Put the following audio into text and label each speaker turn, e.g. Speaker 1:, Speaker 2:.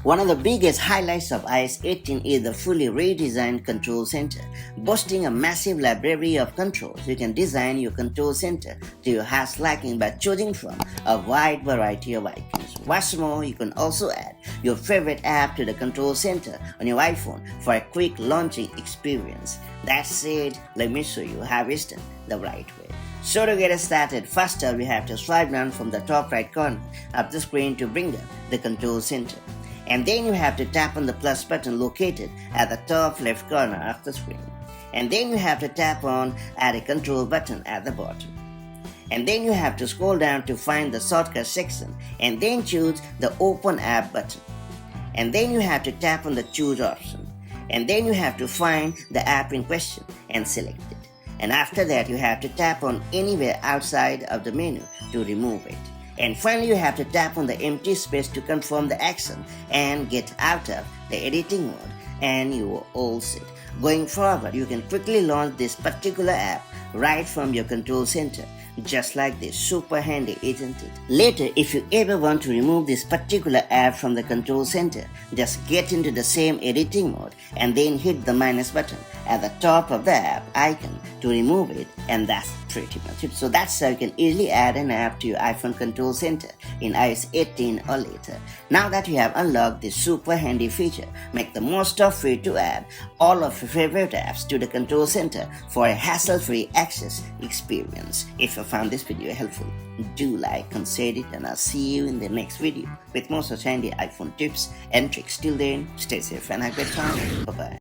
Speaker 1: One of the biggest highlights of iOS 18 is the fully redesigned control center. Boasting a massive library of controls, you can design your control center to your heart's liking by choosing from a wide variety of icons. What's more, you can also add your favorite app to the control center on your iPhone for a quick launching experience. That said, let me show you how it's done the right way. So to get us started faster, we have to swipe down from the top right corner of the screen to bring up the control center. And then you have to tap on the plus button located at the top left corner of the screen. And then you have to tap on Add a Control button at the bottom. And then you have to scroll down to find the shortcut section and then choose the Open App button. And then you have to tap on the Choose option. And then you have to find the app in question and select it. And after that you have to tap on anywhere outside of the menu to remove it. And finally, you have to tap on the empty space to confirm the action and get out of the editing mode, and you are all set. Going forward, you can quickly launch this particular app right from your control center, just like this. Super handy, isn't it? Later, if you ever want to remove this particular app from the control center, just get into the same editing mode and then hit the minus button at the top of the app icon to remove it, and that's pretty much it. So that's how you can easily add an app to your iPhone control center in iOS 18 or later. Now that you have unlocked this super handy feature, make the most of it to add all of your favorite apps to the control center for a hassle-free access experience. If you found this video helpful, do like and share it, and I'll see you in the next video with more such handy iPhone tips and tricks. Till then, stay safe and have a great time. Bye-bye.